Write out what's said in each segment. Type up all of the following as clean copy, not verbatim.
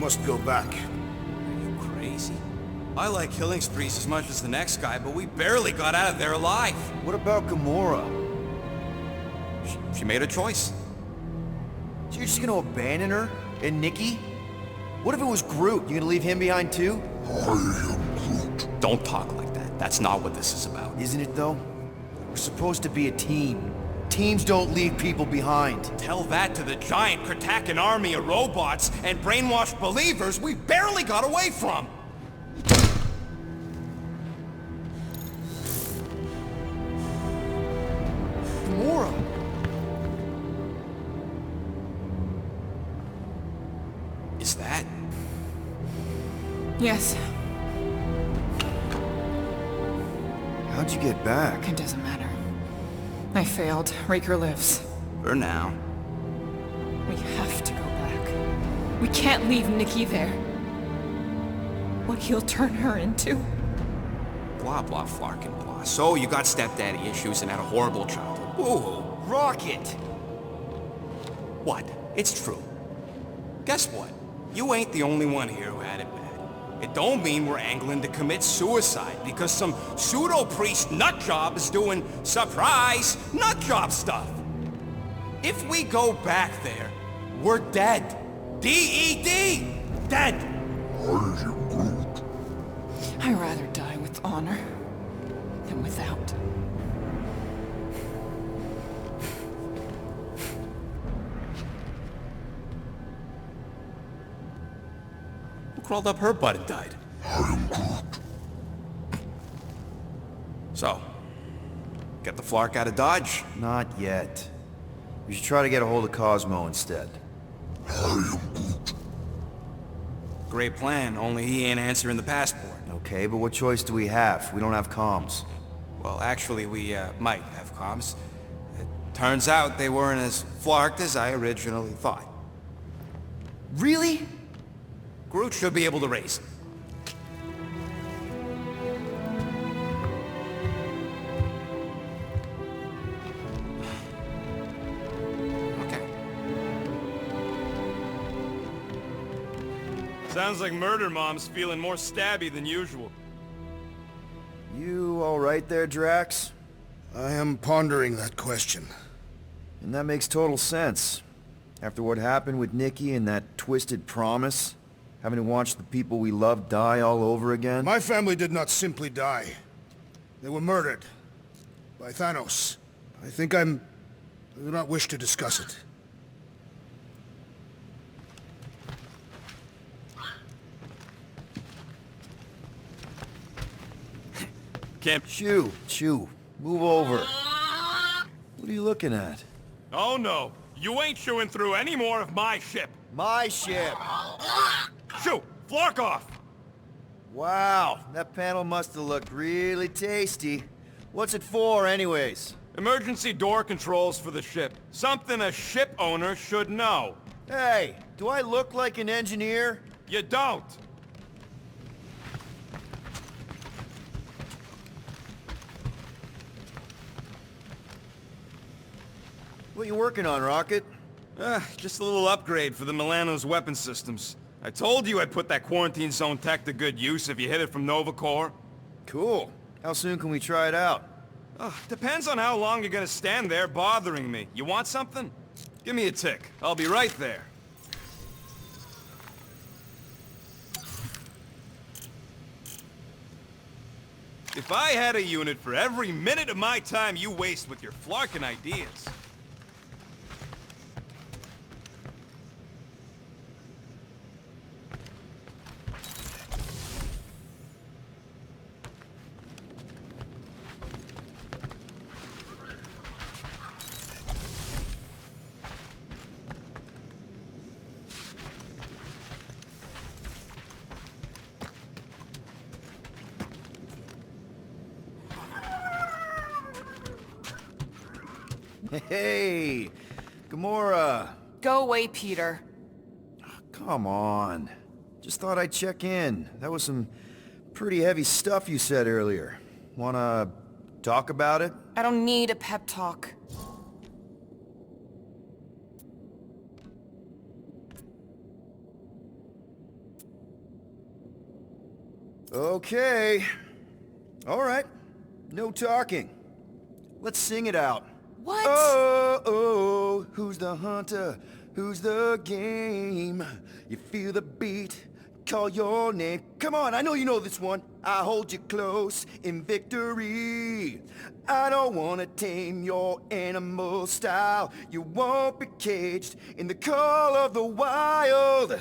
must go back. Are you crazy? I like killing sprees as much as the next guy, but we barely got out of there alive. What about Gamora? She made a choice. So you're just gonna abandon her? And Nikki? What if it was Groot? You gonna leave him behind too? I am Groot. Don't talk like that. That's not what this is about. Isn't it though? We're supposed to be a team. Teams don't leave people behind. Tell that to the giant Kratakan army of robots and brainwashed believers we barely got away from! Gamora! Is that? Yes, How'd you get back? it doesn't matter. I failed. Raker lives. For now. We have to go back. We can't leave Nikki there. What he'll turn her into. Blah blah flarkin blah. So you got stepdaddy issues and had a horrible childhood. Ooh. Rocket! What? It's true. Guess what? You ain't the only one here who had it bad. It don't mean we're angling to commit suicide because some pseudo-priest nutjob is doing surprise nutjob stuff. If we go back there, we're dead. D-E-D! Dead! I am Groot. I'd rather die with honor than without. Who crawled up her butt and died? I am Groot. So, get the Flark out of Dodge? Not yet. We should try to get a hold of Cosmo instead. I am Groot. Great plan, only he ain't answering the passport. Okay, but what choice do we have? We don't have comms. Well, actually, we might have comms. It turns out they weren't as flarked as I originally thought. Really? Groot should be able to raise them. Okay. Sounds like Murder Mom's feeling more stabby than usual. You alright there, Drax? I am pondering that question. And that makes total sense. After what happened with Nikki and that twisted promise, having to watch the people we love die all over again. My family did not simply die. They were murdered. By Thanos. I do not wish to discuss it. Can't... Chew, move over. What are you looking at? Oh no, you ain't chewing through any more of my ship. My ship! Shoo! Flark off! Wow, that panel must have looked really tasty. What's it for, anyways? Emergency door controls for the ship. Something a ship owner should know. Hey, do I look like an engineer? You don't. What you working on, Rocket? Just a little upgrade for the Milano's weapon systems. I told you I'd put that quarantine zone tech to good use if you hit it from Nova Corps. Cool. How soon can we try it out? Depends on how long you're gonna stand there bothering me. You want something? Give me a tick. I'll be right there. If I had a unit for every minute of my time you waste with your flarkin' ideas... Hey, Gamora. Go away, Peter. Come on. Just thought I'd check in. That was some pretty heavy stuff you said earlier. Wanna talk about it? I don't need a pep talk. Okay. All right. No talking. Let's sing it out. What? Oh, who's the hunter? Who's the game? You feel the beat, call your name. Come on, I know you know this one. I hold you close in victory. I don't wanna tame your animal style. You won't be caged in the call of the wild.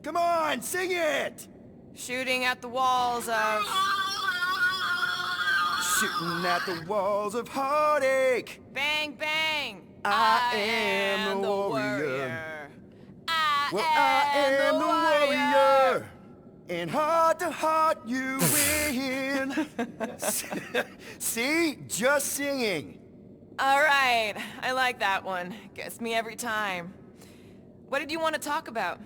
Come on, sing it! Shooting at the walls of... Shooting at the walls of heartache. Bang, bang! I am the warrior. I am the warrior. And heart to heart you win. See? Just singing. All right, I like that one. Gets me every time. What did you want to talk about?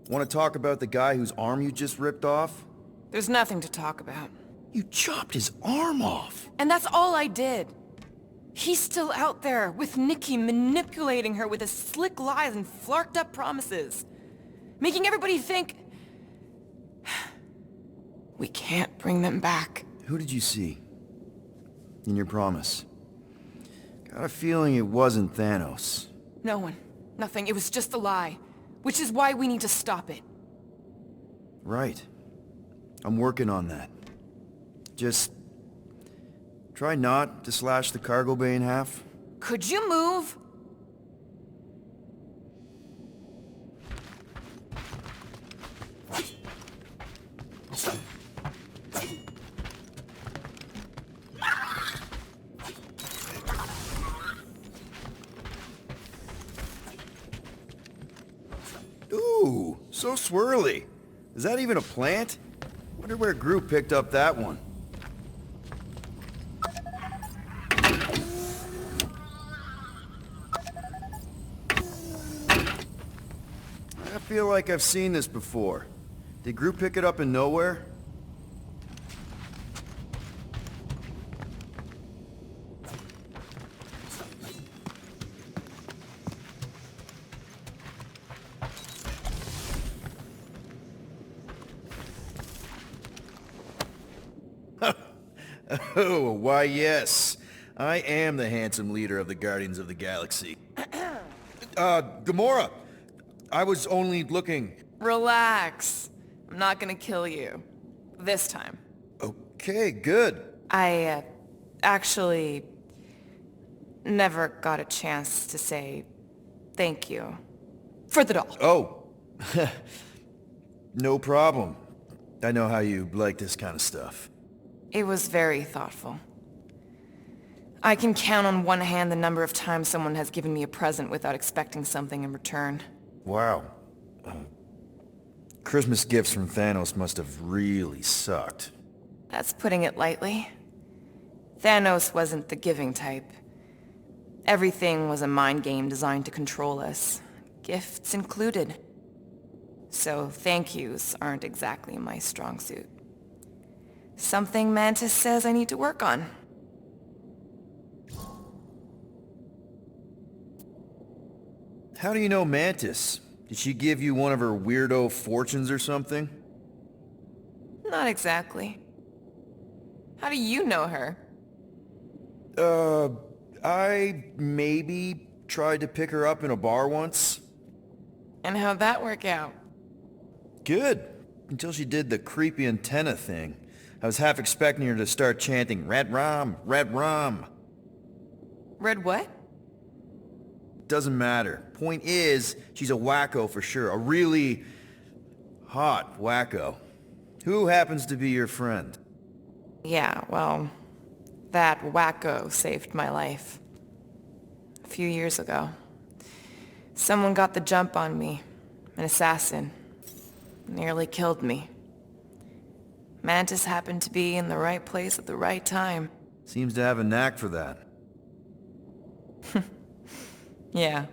Want to talk about the guy whose arm you just ripped off? There's nothing to talk about. You chopped his arm off. And that's all I did. He's still out there, with Nikki manipulating her with his slick lies and flarked up promises. Making everybody think... we can't bring them back. Who did you see? In your promise? Got a feeling it wasn't Thanos. No one. Nothing. It was just a lie. Which is why we need to stop it. Right. I'm working on that. Just... try not to slash the cargo bay in half. Could you move? Ooh, so swirly. Is that even a plant? Wonder where Groot picked up that one. I feel like I've seen this before. Did Groot pick it up in nowhere? Oh, why yes. I am the handsome leader of the Guardians of the Galaxy. Gamora! I was only looking... Relax. I'm not gonna kill you. This time. Okay, good. I, actually... never got a chance to say... thank you. For the doll. Oh. No problem. I know how you like this kind of stuff. It was very thoughtful. I can count on one hand the number of times someone has given me a present without expecting something in return. Wow. Christmas gifts from Thanos must have really sucked. That's putting it lightly. Thanos wasn't the giving type. Everything was a mind game designed to control us, gifts included. So thank yous aren't exactly my strong suit. Something Mantis says I need to work on. How do you know Mantis? Did she give you one of her weirdo fortunes or something? Not exactly. How do you know her? I maybe tried to pick her up in a bar once. And how'd that work out? Good. Until she did the creepy antenna thing. I was half expecting her to start chanting, Red Rum, Red Rum. Red what? Doesn't matter. Point is, she's a wacko for sure. A really hot wacko. Who happens to be your friend? Yeah, well, that wacko saved my life. A few years ago. Someone got the jump on me. An assassin. Nearly killed me. Mantis happened to be in the right place at the right time. Seems to have a knack for that. Yeah.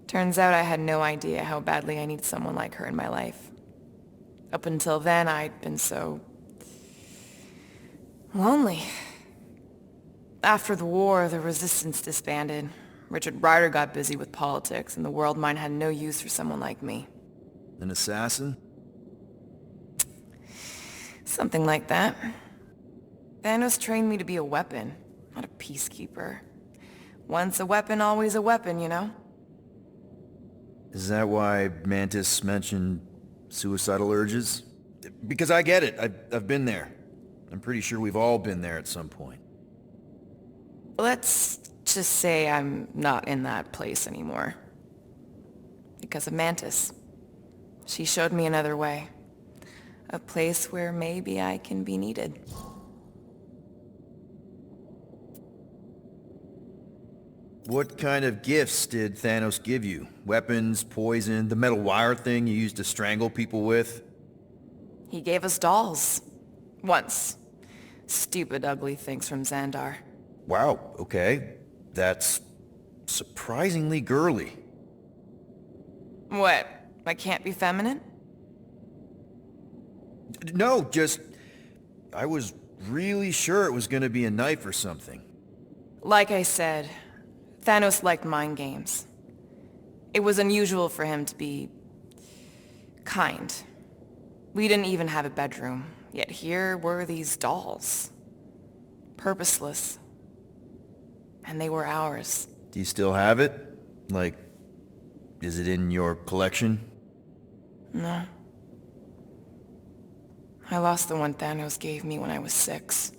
Turns out I had no idea how badly I need someone like her in my life. Up until then, I'd been so... lonely. After the war, the Resistance disbanded. Richard Ryder got busy with politics, and the world mine had no use for someone like me. An assassin? Something like that. Thanos trained me to be a weapon, not a peacekeeper. Once a weapon, always a weapon, you know? Is that why Mantis mentioned suicidal urges? Because I get it. I've been there. I'm pretty sure we've all been there at some point. Let's just say I'm not in that place anymore. Because of Mantis. She showed me another way. A place where maybe I can be needed. What kind of gifts did Thanos give you? Weapons, poison, the metal wire thing you used to strangle people with? He gave us dolls. Once. Stupid, ugly things from Xandar. Wow, okay. That's surprisingly girly. What? I can't be feminine? No, just... I was really sure it was gonna be a knife or something. Like I said, Thanos liked mind games. It was unusual for him to be... kind. We didn't even have a bedroom, yet here were these dolls. Purposeless. And they were ours. Do you still have it? Like, is it in your collection? No. I lost the one Thanos gave me when I was 6.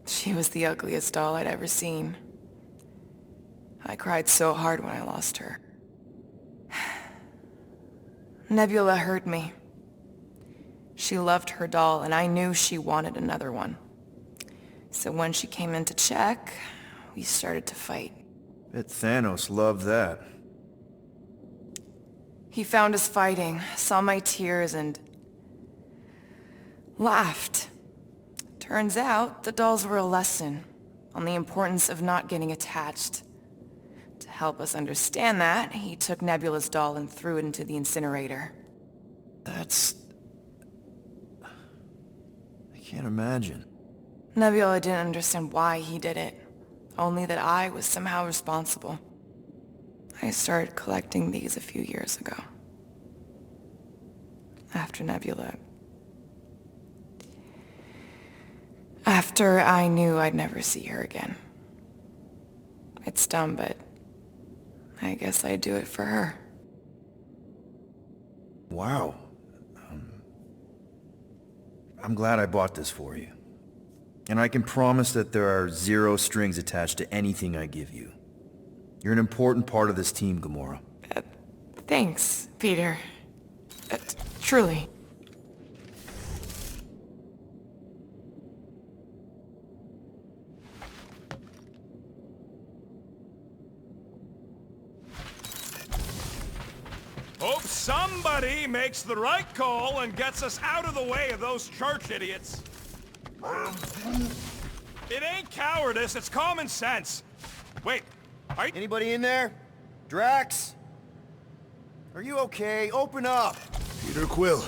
She was the ugliest doll I'd ever seen. I cried so hard when I lost her. Nebula hurt me. She loved her doll, and I knew she wanted another one. So when she came in to check, we started to fight. Bet Thanos loved that. He found us fighting, saw my tears, and laughed. Turns out, the dolls were a lesson on the importance of not getting attached. To help us understand that, he took Nebula's doll and threw it into the incinerator. That's... I can't imagine. Nebula didn't understand why he did it, only that I was somehow responsible. I started collecting these a few years ago. After Nebula. After I knew I'd never see her again. It's dumb, but I guess I'd do it for her. Wow. I'm glad I bought this for you. And I can promise that there are 0 strings attached to anything I give you. You're an important part of this team, Gamora. Thanks, Peter. Truly. Hope somebody makes the right call and gets us out of the way of those church idiots. It ain't cowardice, it's common sense. Wait, are you... Anybody in there? Drax? Are you okay? Open up! Peter Quill.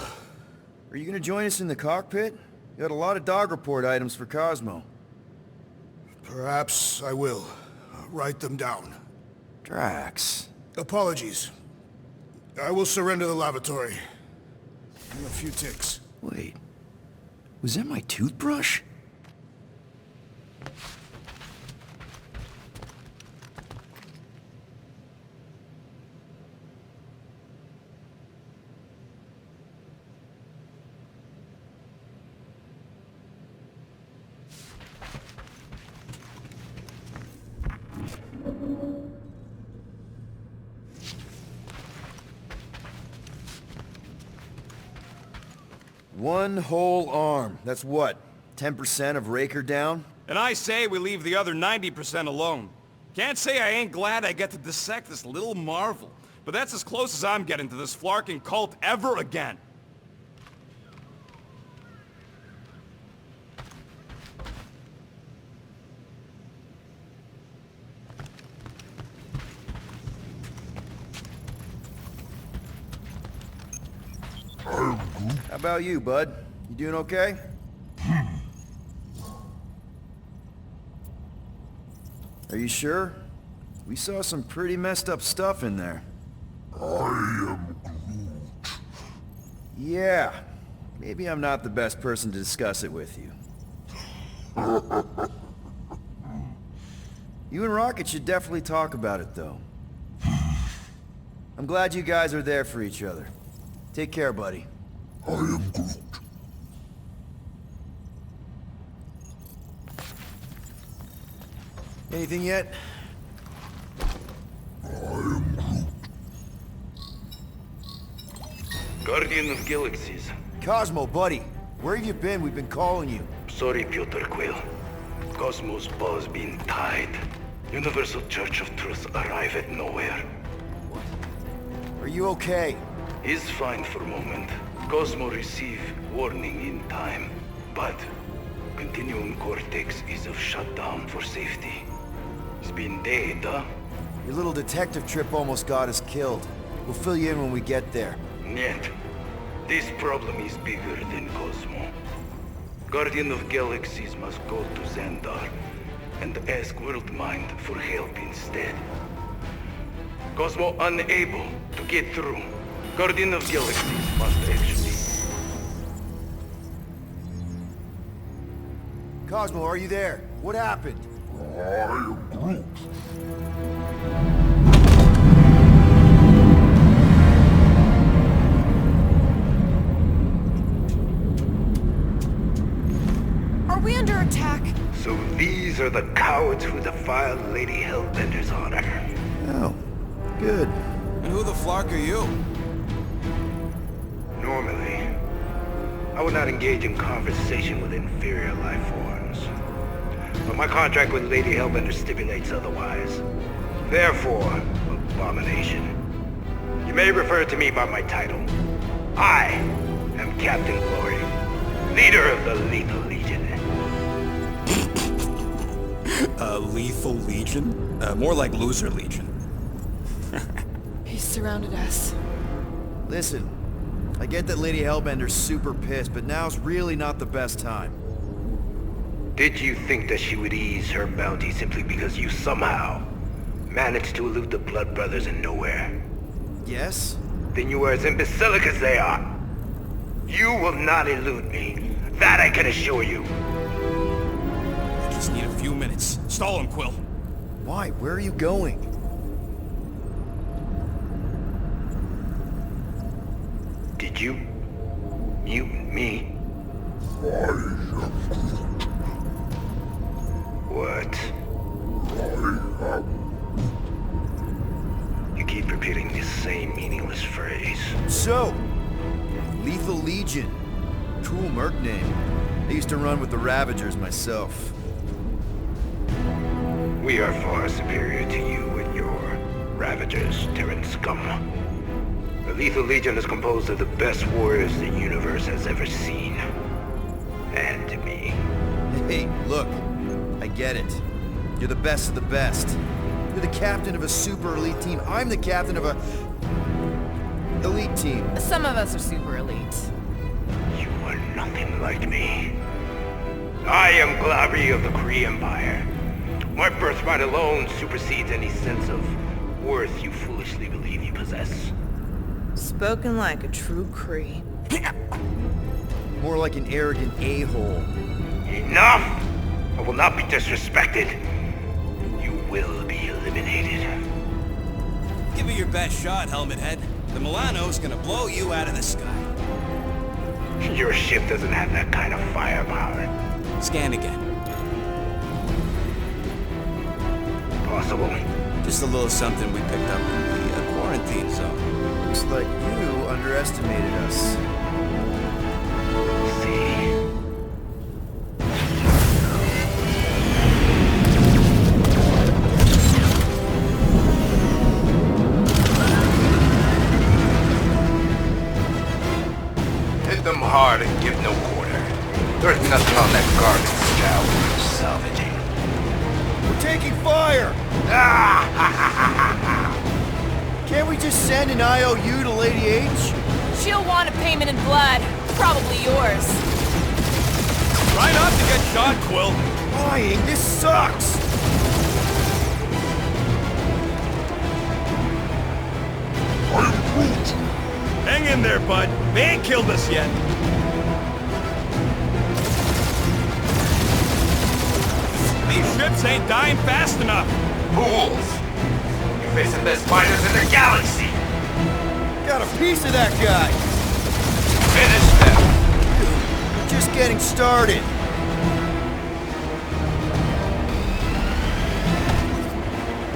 Are you gonna join us in the cockpit? You had a lot of dog report items for Cosmo. Perhaps I will. Write them down. Drax... Apologies. I will surrender the lavatory. In a few ticks. Wait... Was that my toothbrush? One whole arm. That's what? 10% of Raker down? And I say we leave the other 90% alone. Can't say I ain't glad I get to dissect this little marvel, but that's as close as I'm getting to this flarking cult ever again. How about you, bud? You doing okay? Are you sure? We saw some pretty messed up stuff in there. I am Groot. Yeah. Maybe I'm not the best person to discuss it with you. You and Rocket should definitely talk about it, though. I'm glad you guys are there for each other. Take care, buddy. I am Groot. Anything yet? I am Groot. Guardian of Galaxies. Cosmo, buddy. Where have you been? We've been calling you. Sorry, Piotr Quill. Cosmos ball's been tied. Universal Church of Truth arrive at nowhere. Are you okay? He's fine for a moment. Cosmo receive warning in time. But Continuum Cortex is of shutdown for safety. He's been dead, huh? Your little detective trip almost got us killed. We'll fill you in when we get there. Yet, this problem is bigger than Cosmo. Guardian of Galaxies must go to Xandar and ask Worldmind for help instead. Cosmo unable to get through. Guardian of Galaxies must actually... Cosmo, are you there? What happened? I am Groot. Are we under attack? So these are the cowards who defiled Lady Hellbender's honor. Oh, good. And who the flark are you? Normally, I would not engage in conversation with inferior life forms. But my contract with Lady Hellbender stipulates otherwise. Therefore, abomination. You may refer to me by my title. I am Captain Glory, leader of the Lethal Legion. Lethal Legion? More like Loser Legion. He surrounded us. Listen, I get that Lady Hellbender's super pissed, but now's really not the best time. Did you think that she would ease her bounty simply because you somehow managed to elude the Blood Brothers in nowhere? Yes? Then you are as imbecilic as they are. You will not elude me. That I can assure you. I just need a few minutes. Stall him, Quill. Why? Where are you going? Did you mute me? I am Groot. What? I am. You keep repeating this same meaningless phrase. So, Lethal Legion. Cool merc name. I used to run with the Ravagers myself. We are far superior to you and your Ravagers, Terran scum. The Lethal Legion is composed of the best warriors the universe has ever seen. And me. Hey, look. I get it. You're the best of the best. You're the captain of a super elite team. I'm the captain of a... elite team. Some of us are super elite. You are nothing like me. I am Glavi of the Kree Empire. My birthright alone supersedes any sense of worth you foolishly believe you possess. Spoken like a true Kree. More like an arrogant a-hole. Enough! I will not be disrespected. You will be eliminated. Give it your best shot, Helmet Head. The Milano's gonna blow you out of the sky. Your ship doesn't have that kind of firepower. Scan again. Possible. Just a little something we picked up in the quarantine zone. Looks like you underestimated us. See. Hit them hard and give no quarter. There's nothing on that garbage scow worth salvaging. We're taking fire! Can't we just send an IOU to Lady H? She'll want a payment in blood. Probably yours. Try not to get shot, Quill. Lying, this sucks! Hang in there, bud. They ain't killed us yet. These ships ain't dying fast enough. Fools! You're facing the best fighters in the galaxy! Got a piece of that guy. Finish them! We're just getting started.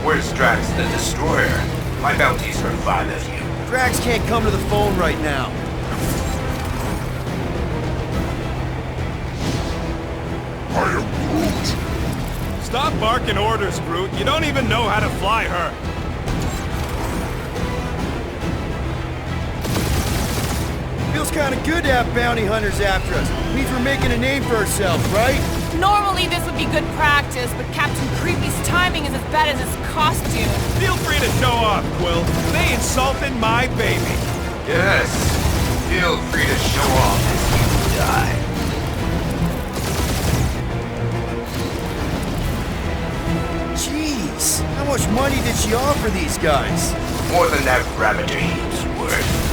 Where's Drax the Destroyer? My bounty's for 5 of you. Drax can't come to the phone right now. I am Groot. Stop barking orders, Groot. You don't even know how to fly her. Feels kind of good to have bounty hunters after us. Means we're making a name for ourselves, right? Normally this would be good practice, but Captain Creepy's timing is as bad as his costume. Feel free to show off, Quill. They insulted my baby. Yes. Feel free to show off as you die. Jeez, how much money did she offer these guys? More than that Ravager's worth.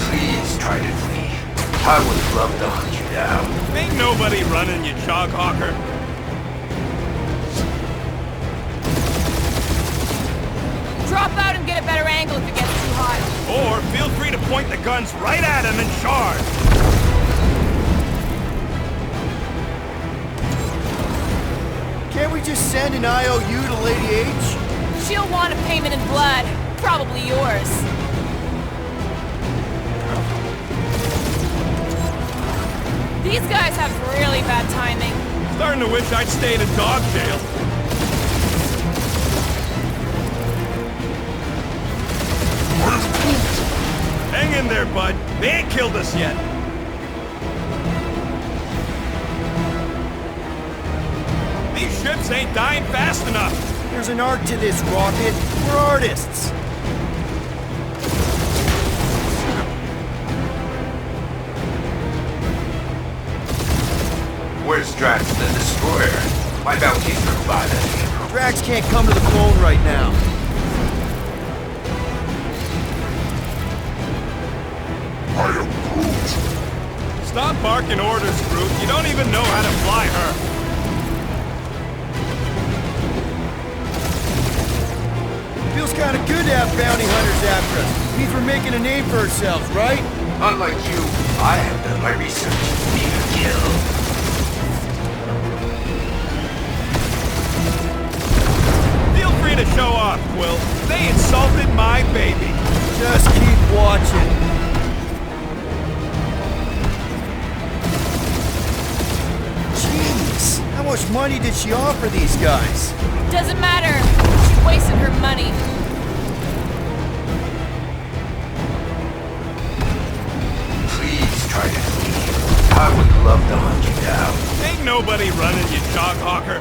Please try to flee. I would love to hunt you down. Ain't nobody running, you Choghawker. Drop out and get a better angle if it gets too hot. Or feel free to point the guns right at him and charge. Can't we just send an IOU to Lady H? She'll want a payment in blood. Probably yours. These guys have really bad timing. Starting to wish I'd stayed in dog jail. Hang in there, bud. They ain't killed us yet. These ships ain't dying fast enough. There's an art to this, Rocket. We're artists. Where's Drax the Destroyer? My bounty's for 5 of you. Drax can't come to the phone right now. I am Groot. Stop barking orders, Groot. You don't even know how to fly her. Feels kind of good to have bounty hunters after us. Means we're making a name for ourselves, right? Unlike you, I have done my research. Need a kill. Feel free to show off, Quill. They insulted my baby. Just keep watching. Jeez, how much money did she offer these guys? Doesn't matter. She wasted her money. Please try to flee. I would love to hunt you down. Ain't nobody running, you Choghawker.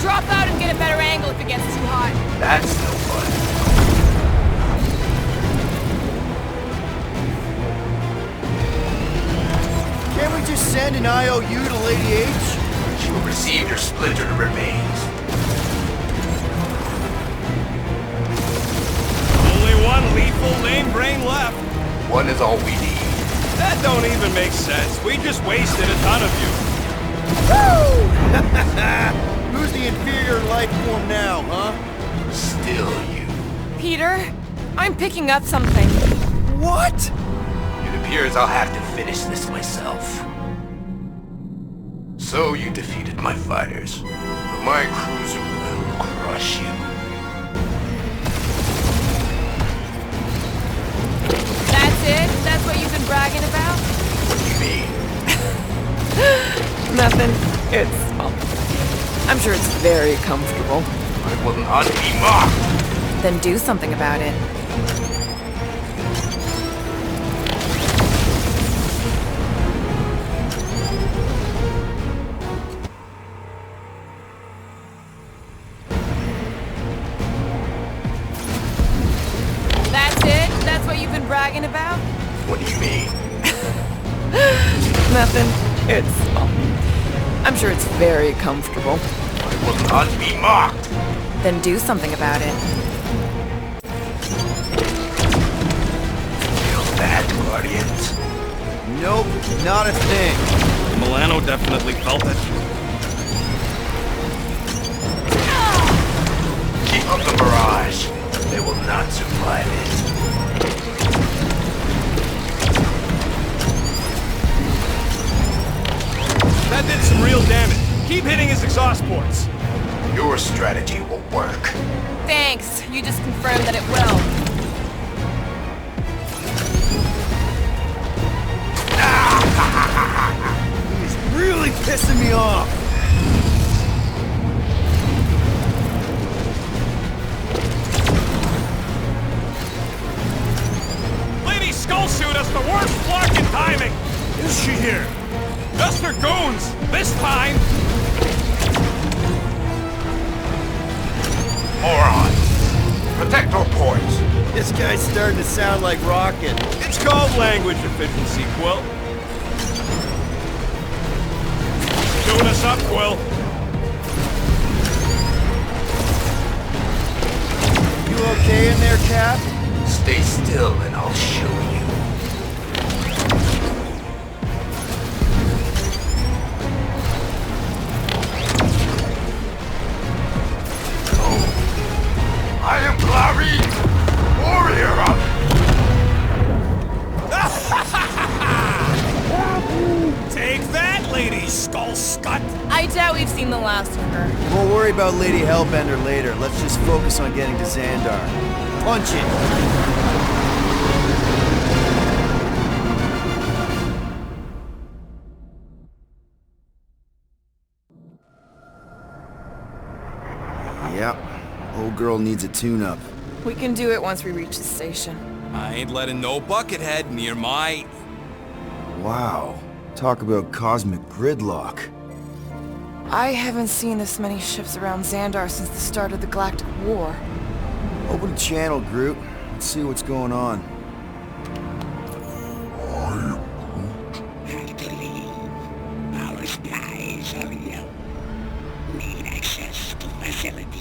Drop out and get a better angle if it gets too hot. That's no fun. Can't we just send an IOU to Lady H? She will receive your splintered remains. Only one lethal lame brain left. One is all we need. That don't even make sense. We just wasted a ton of you. Who's the inferior life form now, huh? Still you. Peter, I'm picking up something. What? It appears I'll have to finish this myself. So you defeated my fighters, but my cruiser will crush you. That's it? That's what you've been bragging about? What do you mean? Nothing. It's... well, I'm sure it's very comfortable. I will not be mocked! Then do something about it. That's it? That's what you've been bragging about? What do you mean? Nothing. It's... well, I'm sure it's very comfortable. I will not be mocked. Then do something about it. Feel that, Guardians? Nope, not a thing. Milano definitely felt it. Keep up the barrage. They will not survive it. That did some real damage. Keep hitting his exhaust ports. Your strategy will work. Thanks. You just confirmed that it will. He's really pissing me off. Lady Skull Suit has the worst flocking timing. Is she here? Just her goons. This time. Morons! Protect our ports! This guy's starting to sound like Rocket. It's called language efficiency, Quill. Tune us up, Quill. You okay in there, Cap? Stay still and I'll show you. I am Clary, warrior of... Take that, Lady Skull Scut. I doubt we've seen the last of her. We'll worry about Lady Hellbender later. Let's just focus on getting to Xandar. Punch it! Yep. Old girl needs a tune-up. We can do it once we reach the station. I ain't letting no buckethead near my... Wow. Talk about cosmic gridlock. I haven't seen this many ships around Xandar since the start of the Galactic War. Open the channel, Groot. Let's see what's going on. Our spies are ill. Need access to facilities.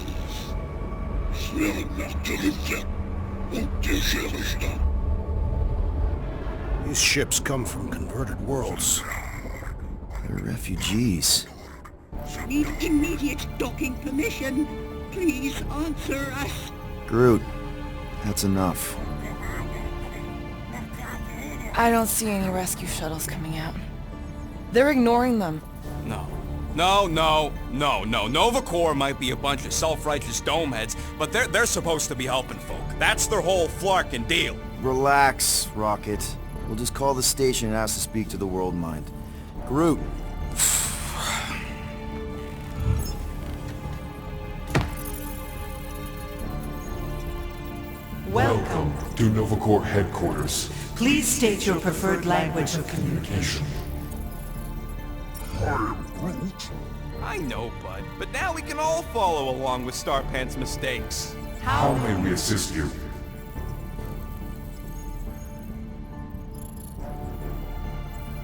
These ships come from converted worlds. They're refugees. Need immediate docking permission. Please answer us. Groot, that's enough. I don't see any rescue shuttles coming out. They're ignoring them. No. Nova Corps might be a bunch of self-righteous domeheads, but they're supposed to be helping folk. That's their whole flarkin' deal. Relax, Rocket. We'll just call the station and ask to speak to the World Mind. Groot. Welcome to Nova Corps headquarters. Please state your preferred language of communication. I know, bud, but now we can all follow along with Starpant's mistakes. How may we assist you?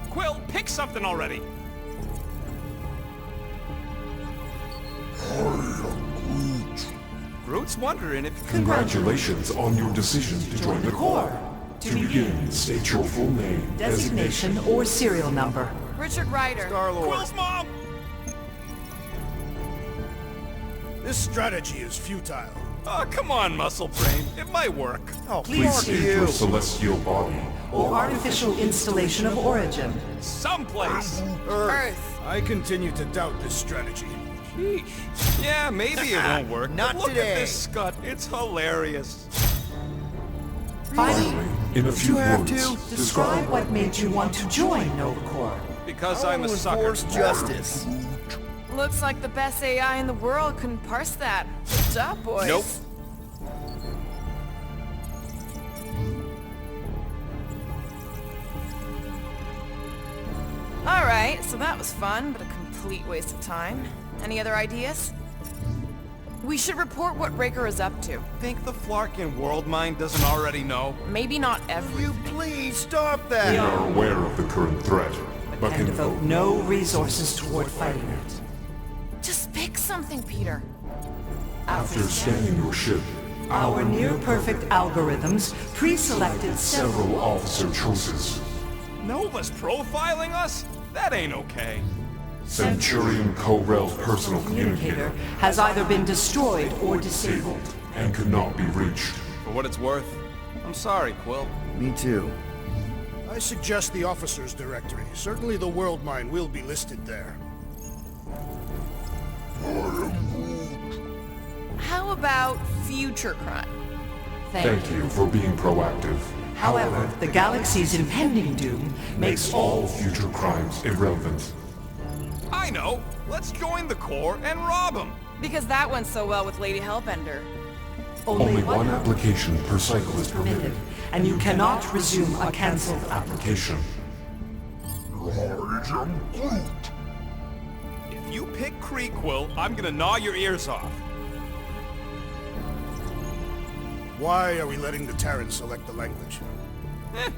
Quill, pick something already. Groot's wondering if... Congratulations on your decision to join the Corps. To begin, state your full name, Designation or serial number. Richard Ryder. Star-Lord. Quill's mom! This strategy is futile. Oh, come on, Muscle Brain. It might work. Oh, Please state your celestial body. Or artificial installation of origin. Someplace. Earth. I continue to doubt this strategy. Sheesh. Yeah, maybe it won't work. Not but look today. at this scut. It's hilarious. Finally, In a few you have words, to? describe what made you want to join Nova Corps. Because I I'm a wanna sucker. enforce justice. Looks like the best AI in the world couldn't parse that. Good job, boys. Nope. Alright, so that was fun, but a complete waste of time. Any other ideas? We should report what Raker is up to. Think the Flarkin World Mind doesn't already know? Maybe not everything. You please stop We that! are aware of the current threat. but and devote no resources toward fighting it. Just pick something, Peter. After scanning your ship, Our near-perfect algorithms pre-selected several officer choices. Nova's profiling us? That ain't okay. Centurion Co-Rel's personal communicator has either been destroyed or disabled. and could not be reached. For what it's worth, I'm sorry, Quill. Me too. I suggest the officers' directory. Certainly the world mine will be listed there. How about future crime? Thank you for being proactive. However, the galaxy's impending doom makes All future crimes irrelevant. I know. Let's join the Corps and rob them. Because that went so well with Lady Hellbender. Only one application per cycle is permitted. and you cannot resume a cancelled application. If you pick Kree, Quill, I'm gonna gnaw your ears off. Why are we letting the Terrans select the language?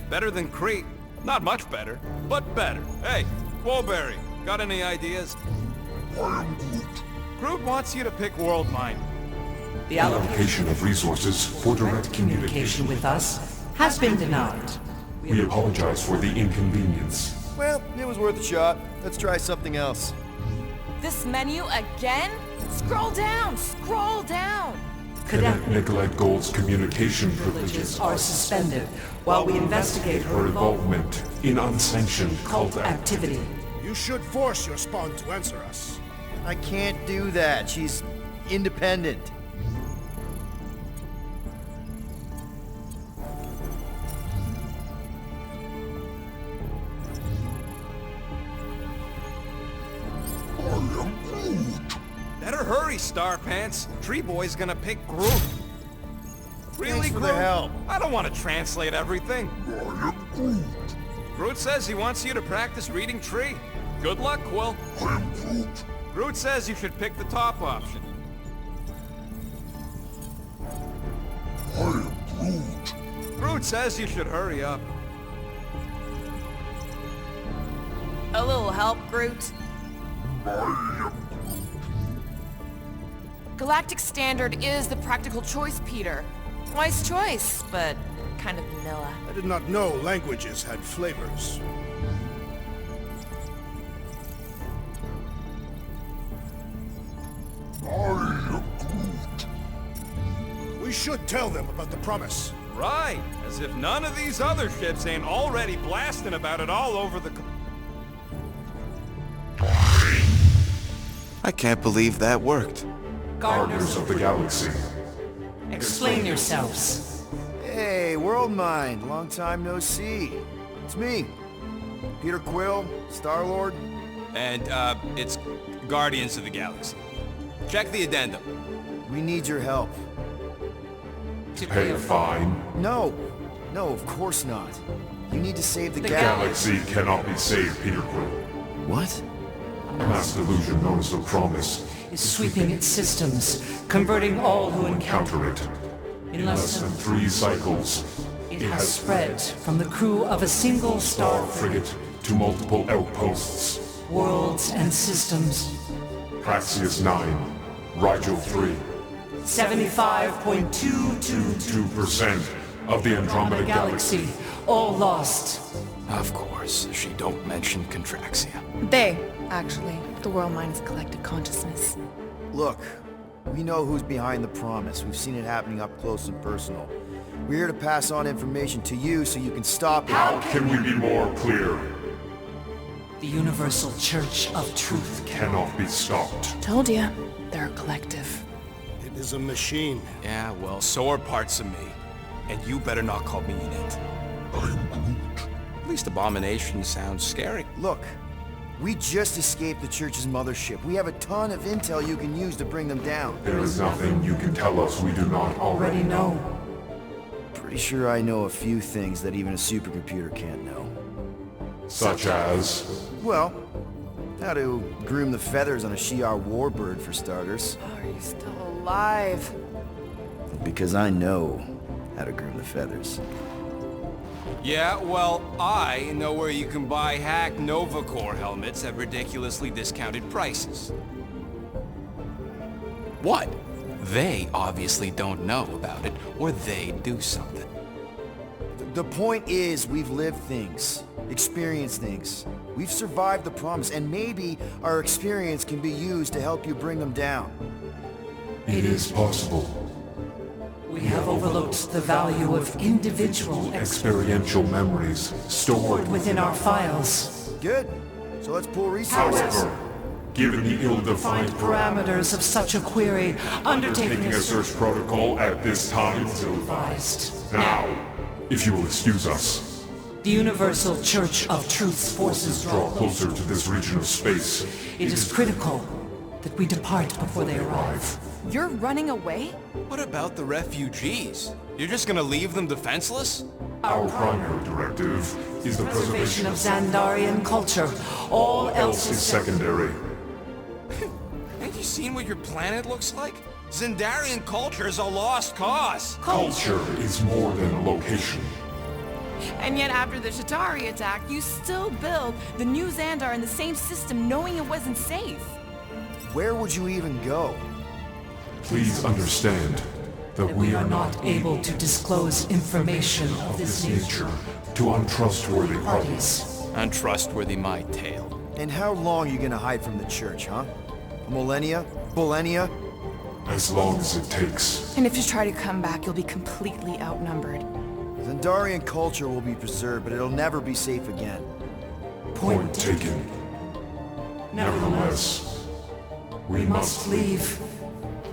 Better than Kree. Not much better, but better. Hey, Woolberry, got any ideas? Groot wants you to pick World Mine. The Allocation of resources for direct communication with us has been denied. We apologize for the inconvenience. Well, it was worth a shot. Let's try something else. This menu again? Scroll down! Scroll down! Cadet Nicolette Gold's communication privileges Are suspended while we investigate her involvement in unsanctioned cult activity. You should force your spawn to answer us. I can't do that. She's independent. Better hurry, Starpants. Tree Boy's gonna pick Groot. Really, Thanks for Groot? the help. I don't want to translate everything. Groot says he wants you to practice reading Tree. Good luck, Quill. Groot says you should pick the top option. Groot says you should hurry up. A little help, Groot? Galactic Standard is the practical choice, Peter. Wise choice, but kind of vanilla. I did not know languages had flavors. We should tell them about the promise. Right, as if none of these other ships ain't already blasting about it all over the... I can't believe that worked. Gardeners of the Galaxy. Explain yourselves. Hey, World Mind. Long time no see. It's me. Peter Quill, Star-Lord. And, it's Guardians of the Galaxy. Check the addendum. We need your help. Pay a fine. No. No, of course not. You need to save the Galaxy cannot be saved, Peter Quill. What? Mass delusion known as the Promise Is sweeping its systems, converting all who encounter counter it. in In less than 3 cycles, it has spread from the crew of a single star frigate to multiple outposts. worlds and systems. Praxius 9, Rigel 3, 75.222 2% of the Andromeda Galaxy. all lost. Of course, she don't mention Contraxia. They, actually. The world mine's collective consciousness. Look, we know who's behind the promise. We've seen it happening up close and personal. We're here to pass on information to you so you can stop it. How can we be more clear? The Universal Church of Truth Cannot be stopped. Told ya. They're a collective. It is a machine. Yeah, well, so are parts of me. And you better not call me in it. At least Abomination sounds scary. Look, we just escaped the Church's mothership. We have a ton of intel you can use to bring them down. There is nothing you can tell us we do not already know. Pretty sure I know a few things that even a supercomputer can't know. Such as... Well, how to groom the feathers on a Shi'ar warbird, for starters. Are you still alive? Because I know how to groom the feathers. Yeah, well, I know where you can buy hack Nova Corps helmets at ridiculously discounted prices. What? They obviously don't know about it, or they'd do something. The point is, we've lived things, experienced things. We've survived the problems, and maybe our experience can be used to help you bring them down. It is possible. We have overlooked the value of individual Experiential memories stored within our files. Good. So let's pool resources. However, given the ill-defined Parameters of such a query, undertaking taking a search protocol at this time is advised. now. If you will excuse us, The Universal Church of Truth's forces draw closer to this region of space. It is critical that we depart before they arrive. You're running away? What about the refugees? You're just gonna leave them defenseless? Our primary directive is the preservation of Xandarian culture. All else is secondary. Have you seen what your planet looks like? Xandarian culture is a lost cause. Culture is more than a location. And yet after the Shatari attack, you still build the new Xandar in the same system knowing it wasn't safe. Where would you even go? Please understand that we are not able to disclose information of this nature to untrustworthy parties. Untrustworthy my tale. And how long are you gonna hide from the church, huh? A millennia? Millennia? As long as it takes. And if you try to come back, you'll be completely outnumbered. Xandarian culture will be preserved, but it'll never be safe again. Point taken. Nevertheless, we must leave.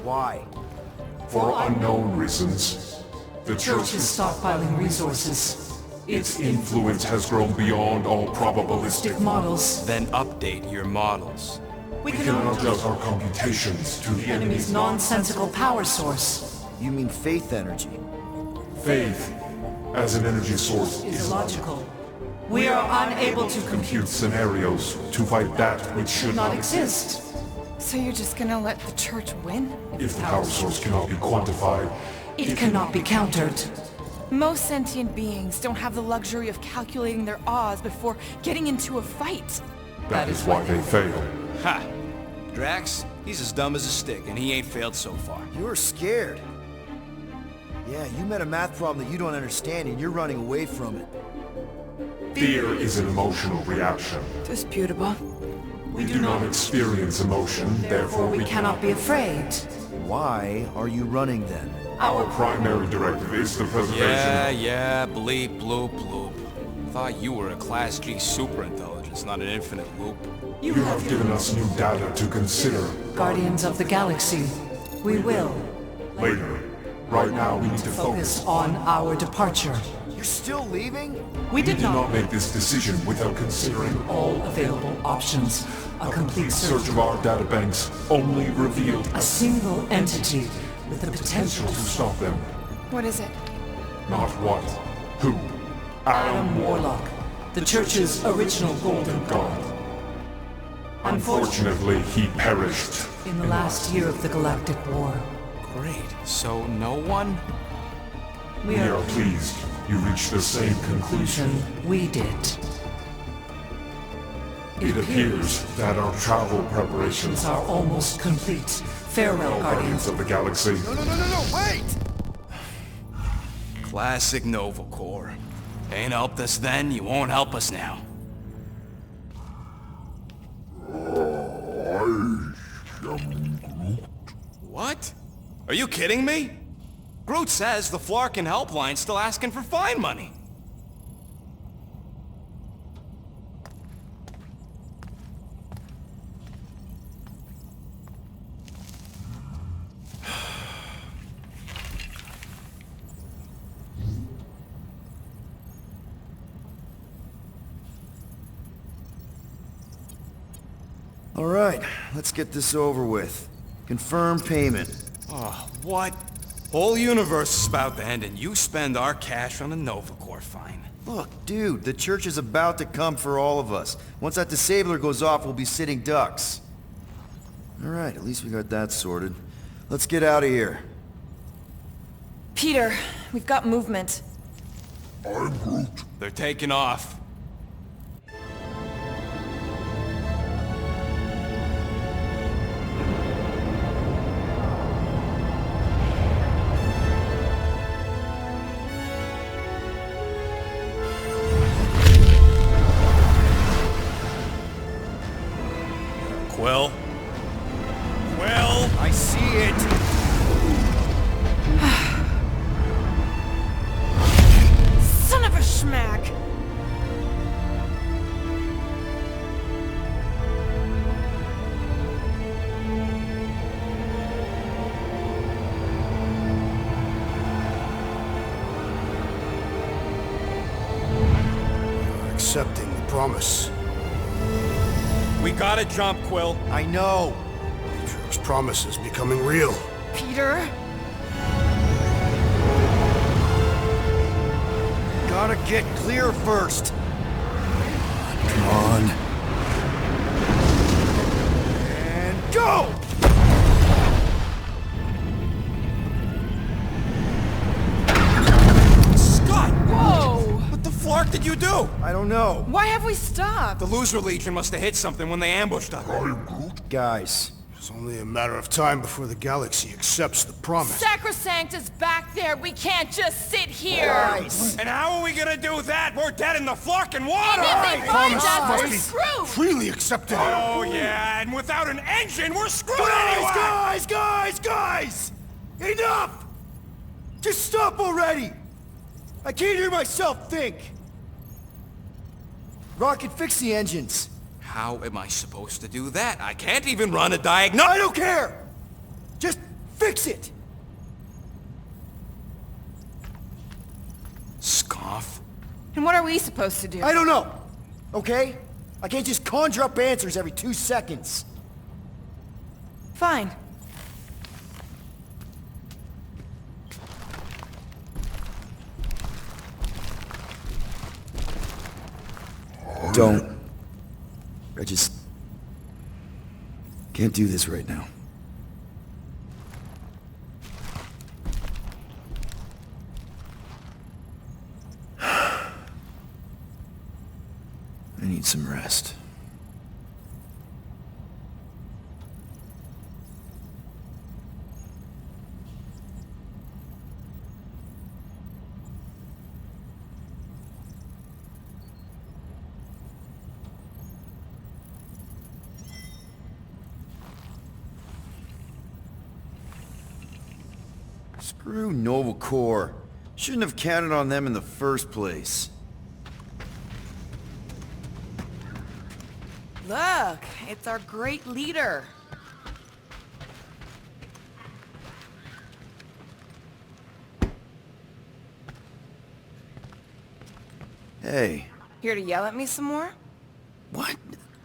Why? For unknown reasons. The church is stockpiling resources. Its influence has grown beyond all probabilistic models. Then update your models. We We can adjust our computations to the enemy's nonsensical power source. You mean faith energy? Faith as an energy source Is logical. We are unable to compute scenarios to fight that which should not exist. So you're just gonna let the church win? If the power source cannot be quantified, It cannot be countered. Most sentient beings don't have the luxury of calculating their odds before getting into a fight. that is why they fail. Ha! Drax, he's as dumb as a stick, and he ain't failed so far. You're scared. Yeah, you met a math problem that you don't understand, and you're running away from it. Fear is an emotional reaction. Disputable. We do not experience emotion, therefore we cannot be afraid. Why are you running then? Our primary directive is the preservation Yeah, bleep, bloop, bloop. Thought you were a Class G superintelligence, not an infinite loop. You have given us new data to consider. Guardians of the Galaxy, we will Later. Right now we need to focus focus. on our departure. You're still leaving? We We did did not not make this decision without considering all available options. A complete search search of our databanks only revealed a single entity with the potential potential to stop them. What is it? Not what, who. Adam Warlock, the Church's original Golden God. Unfortunately, he perished. in the last year of the Galactic War. Great. So no one? We We are are pleased you reached the same conclusion. we did. It appears that our travel preparations are almost complete. Farewell, Guardians Guardians. of the Galaxy. No, wait! Classic Nova Corps. Ain't helped us then, you won't help us now. What? Are you kidding me? Groot says the Flarkin helpline's still asking for fine money. All right, let's get this over with. Confirm payment. Oh, what? Whole universe is about to end and you spend our cash on a Nova Corps fine. Look, dude, the church is about to come for all of us. Once that disabler goes off, we'll be sitting ducks. All right, at least we got that sorted. Let's get out of here. Peter, we've got movement. I'm Groot. They're taking off. Quill? Quill? I see it! Son of a schmack! You're accepting the promise. We gotta jump, Quill. I know! Matrix promise is becoming real. Peter? Gotta get clear first! Come on. And go! Scott! Whoa! What the flark did you do? I don't know. Why have we stopped? The Loser Legion must have hit something when they ambushed us. Guys, It's only a matter of time before the galaxy accepts the promise. Sacrosanct is back there. We can't just sit here. guys! And how are we gonna do that? We're dead in the flarkin' water! And if they find Promise us, must we're be screwed. freely accepted. Oh yeah, and without an engine, we're screwed anyway! Guys! Enough! Just stop already! I can't hear myself think! Rocket, fix the engines. How am I supposed to do that? I can't even run a diagnostic. I don't care! Just fix it! Scoff. And what are we supposed to do? I don't know, okay? I can't just conjure up answers every 2 seconds. Fine. Don't. I just can't do this right now. I need some rest. Screw Nova Corps. Shouldn't have counted on them in the first place. Look, it's our great leader. Hey. Here to yell at me some more? What?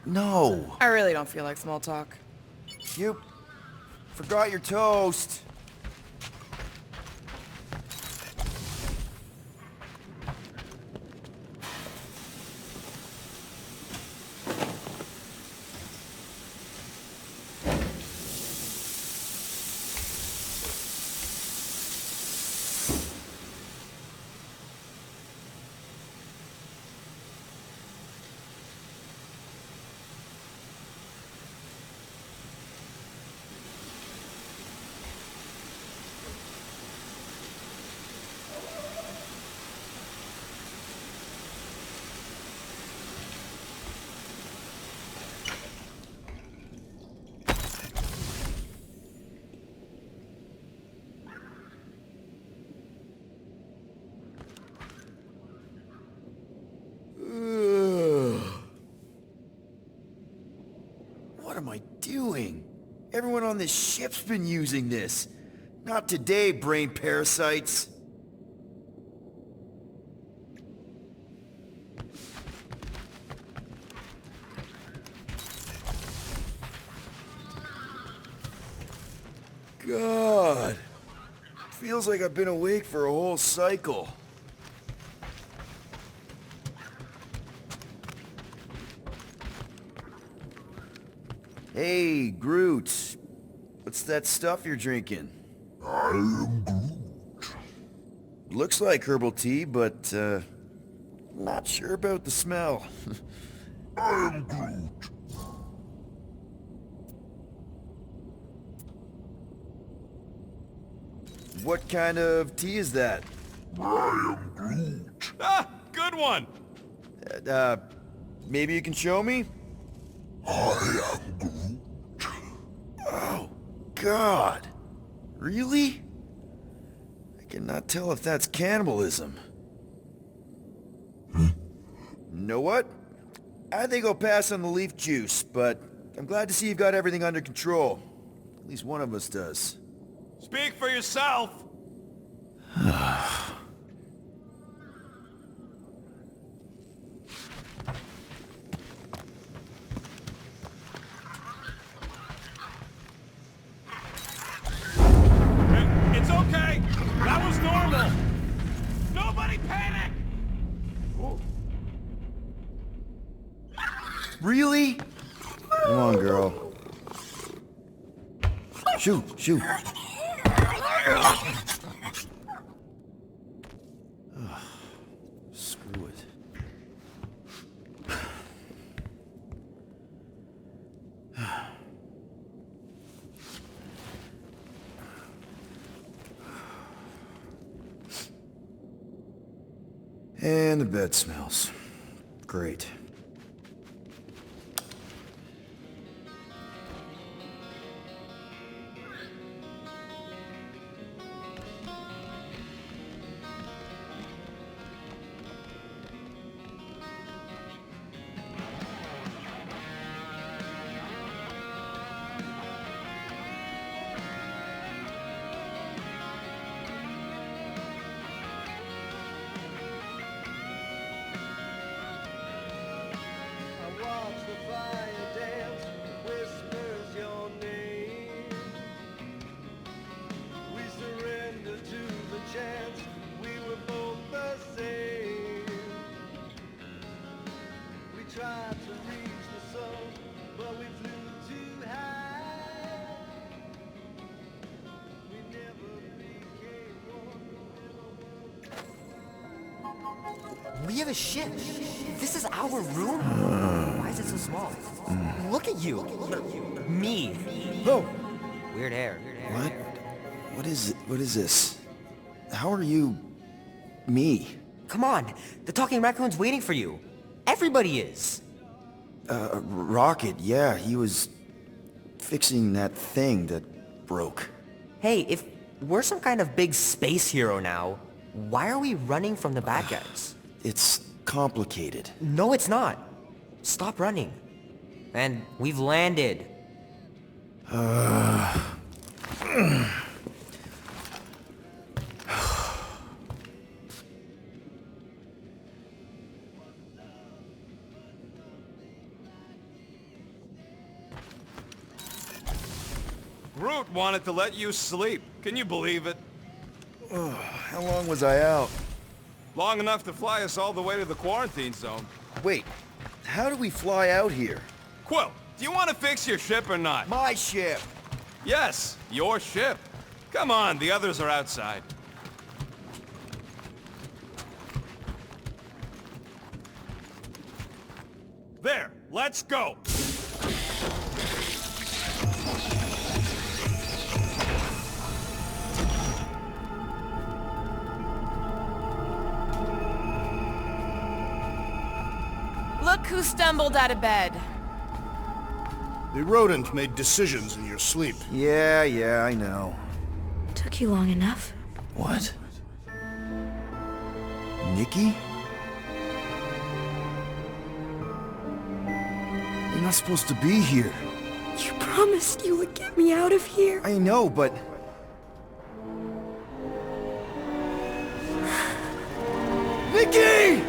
No. I really don't feel like small talk. You forgot your toast. What am I doing? Everyone on this ship's been using this. Not today, brain parasites. God. Feels like I've been awake for a whole cycle. Hey, Groot. What's that stuff you're drinking? I am Groot. Looks like herbal tea, but, not sure about the smell. I am Groot. What kind of tea is that? I am Groot. Ah, good one! Maybe you can show me? I am Groot. Oh, God. Really? I cannot tell if that's cannibalism. Know what? I think I'll pass on the leaf juice, but I'm glad to see you've got everything under control. At least one of us does. Speak for yourself! It's okay! That was normal! Nobody panic! Really? Come on, girl. Shoot, shoot. Screw it. And the bed smells. Great. We have a ship. This is our room? Why is it so small? Look at you. Me. Oh! Weird hair. What? What is this? How are you... me? Come on. The talking raccoon's waiting for you. Everybody is. Rocket, yeah, he was... fixing that thing that broke. Hey, if we're some kind of big space hero now, why are we running from the bad guys? It's complicated. No, it's not. Stop running. And we've landed. Groot wanted to let you sleep. Can you believe it? How long was I out? Long enough to fly us all the way to the quarantine zone. Wait, how do we fly out here? Quill, do you want to fix your ship or not? My ship! Yes, your ship. Come on, the others are outside. There, let's go! Look who stumbled out of bed. The rodent made decisions in your sleep. Yeah, I know. Took you long enough. What? Nikki? You're not supposed to be here. You promised you would get me out of here. I know, but... Nikki!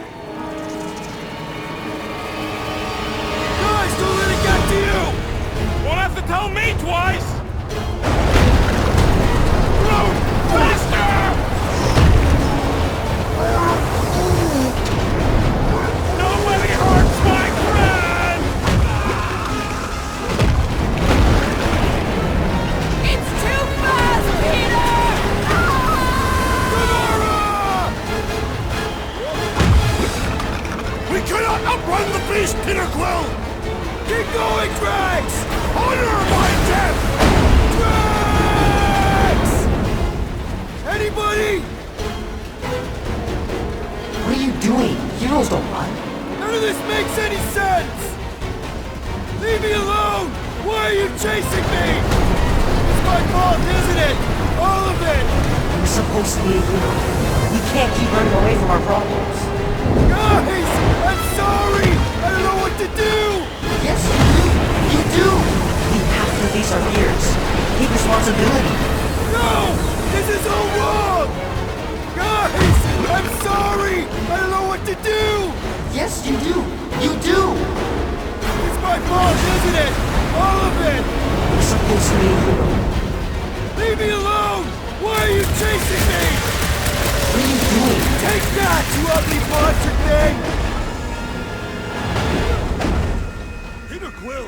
Guys, don't let it get to you! Won't have to tell me twice! Groot, faster! Nobody hurts my friend! It's too fast, Peter! Gamora! cannot outrun the beast, Peter Quill! Keep going, Drax! Honor my death! Drax! Anybody? What are you doing? Heroes don't run. None of this makes any sense! Leave me alone! Why are you chasing me? It's my fault, isn't it? All of it! We're supposed to be a hero. We can't keep running away from our problems. Guys! I'm sorry! I don't know what to do! Yes, you do! You do! We have to face our fears. Take responsibility. No! This is all wrong! Guys! I'm sorry! I don't know what to do! Yes, you do! You do! It's my fault, isn't it? All of it! We're supposed to be a hero. Leave me alone! Why are you chasing me? What are you doing? Take that, you ugly monster thing! Peter Quill,